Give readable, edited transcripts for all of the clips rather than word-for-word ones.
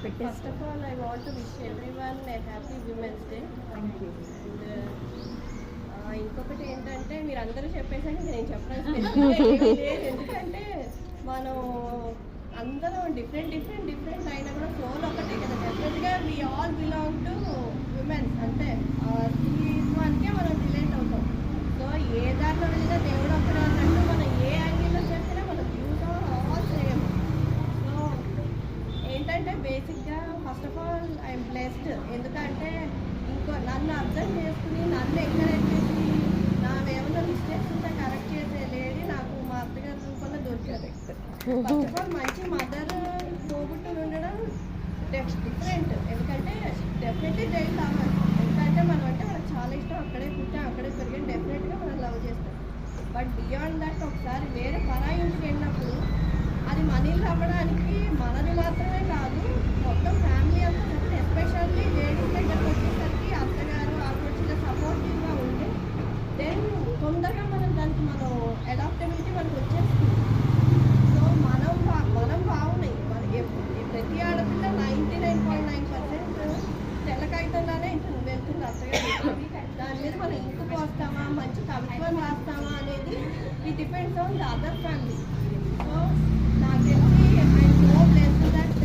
First of all, I want to wish everyone a happy Women's Day. Thank you. ఇంకొకటి ఏంటంటే మీరు అందరూ చెప్పేసాక నేను చెప్పడం ఎందుకంటే మనం అందరం డిఫరెంట్ అయినా కూడా సోల్ ఒకటే కదా. డెఫినెట్గా we all belong to women's, అంటే మనకే మనం రిలేట్ అవుతాం. సో ఏ దాంట్లో వెళ్ళినా దేవుడు అక్కడ అన్నట్టు మనం ఏ యాంగిల్లో చెప్పినా మనం వ్యూస్ ఆల్ సేమ్. సో ఏంటంటే బేసిక్గా first of all I'm blessed, ఎందుకంటే నన్ను అర్థం చేసుకుని నన్ను ఎంకరేజ్ చేసి నావేమన్నా మిస్టేక్స్ ఉంటే కరెక్ట్ చేసే లేడీ నాకు మా అత్తగారి రూపంలో దొరికారు. ఫస్ట్ ఆఫ్ ఆల్ మంచి మదర్ తోబుట్టులు ఉండడం డిఫరెంట్, ఎందుకంటే డెఫినెట్లీ జైలు కావాలి. ఎందుకంటే మనం అంటే మనకు చాలా ఇష్టం, అక్కడే పుట్టాం అక్కడే పెరిగాం, డెఫినెట్గా మనం లవ్ చేస్తాం. బట్ బియాండ్ దట్ ఒకసారి వేరే పరాయి ఇంటికి వెళ్ళినప్పుడు అది మనీలు అవ్వడానికి మనది మాత్రమే కాదు, మొత్తం ఫ్యామిలీ అంతా సరే, ఎస్పెషల్లీ లేడీస్ దగ్గరకు వచ్చేసరికి అత్తగారు ఆడపడుచుల సపోర్టివ్గా ఉంటే దెన్ తొందరగా దానికి మనం అడాప్టబిలిటీ మనకు వచ్చేస్తుంది. సో మనం బాగున్నాయి. మన ప్రతి ఆడపిల్ల 99.9% తెల్ల కాగితంగానే వెళ్తుంది అత్తగారు. దాని మీద మనం ఇంకు పోస్తామా, మంచి కవిత్వం రాస్తామా అనేది ఈ depends on the other family. So నాకు తెలిసి ఐ నో ప్లేస్ దట్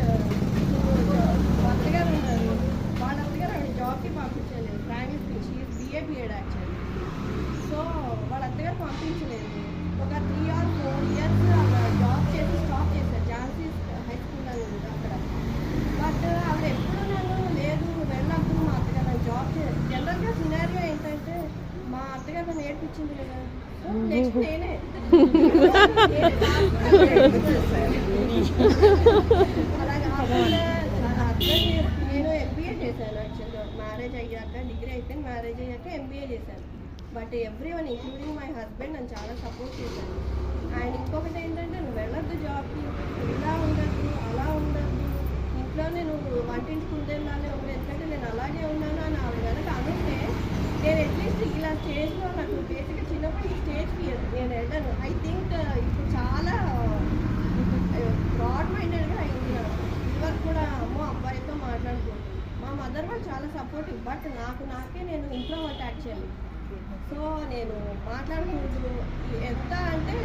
అత్తగారు ఉన్నారు, వాళ్ళ అత్తగారు ఆవిడ జాబ్కి పంపించలేదు, primary school, she BA BEd actually. So వాళ్ళ అత్తగారు పంపించలేదు. ఒక 3 or 4 years జాబ్ చేసి స్టాప్ చేశారు, ఝాన్సీ హై స్కూల్ అని ఉంది అక్కడ. బట్ ఆవిడ ఎప్పుడు నన్ను లేదు వెళ్ళద్దు మా అత్తగారు జాబ్ చేయాలి. జనరల్గా సినారియో ఏంటంటే మా అత్తగారు నన్ను నేర్పించింది కదా, సో నెక్స్ట్ నేనే అలా కాకుండా నేను MBA చేశాను. యాక్చువల్గా మ్యారేజ్ అయ్యాక, డిగ్రీ అయిపోయింది, మ్యారేజ్ అయ్యాక MBA చేశాను. But everyone including my husband నన్ను చాలా సపోర్ట్ చేశాను. అండ్ ఇంకొకటి ఏంటంటే నువ్వు వెళ్ళొద్దు జాబ్కి, ఇలా ఉండద్దు అలా ఉండద్దు, ఇంట్లోనే నువ్వు వంటింటికి ఉందేలానే ఉంది, ఎందుకంటే నేను అలాగే ఉన్నాను అని ఆవిడ కనుక అనుంటే నేను అట్లీస్ట్ ఇలా స్టేజ్లో నాకు బేసిక్గా చిన్నప్పుడు ఈ స్టేజ్కి నేను వెళ్ళాను. ఐ థింక్ ఇప్పుడు చాలా బ్రాడ్ మైండెడ్గా అయింది నాకు. ఇదివరకు కూడా అమ్మో అబ్బాయితో మాట్లాడుకోండి, మా మదర్ వాళ్ళు చాలా సపోర్టివ్, బట్ నాకే నేను ఇంట్రోవర్ట్ యాక్చువల్లీ. సో నేను మాట్లాడకూడదు ఎంత అంటే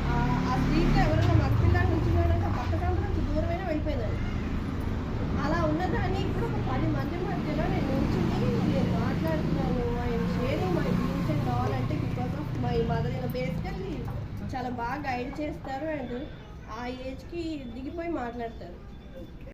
ఆ స్ట్రీట్లో ఎవరైనా మగపిల్లాన్ని ఉంచున్నాడంటే ఆ పక్క నుంచి దూరమైనా వెళ్ళిపోయిందని. అలా ఉన్నదాన్ని ఇప్పుడు ఒక 10 మంది మధ్యలో నేను ఉంచుని నేను మాట్లాడుతున్నాను. I'm sharing my views and all అంటే బికాస్ ఆఫ్ మై మదర్. నేను బేసికల్లీ చాలా బాగా గైడ్ చేస్తారు అండ్ ఆ ఏజ్కి దిగిపోయి మాట్లాడతారు.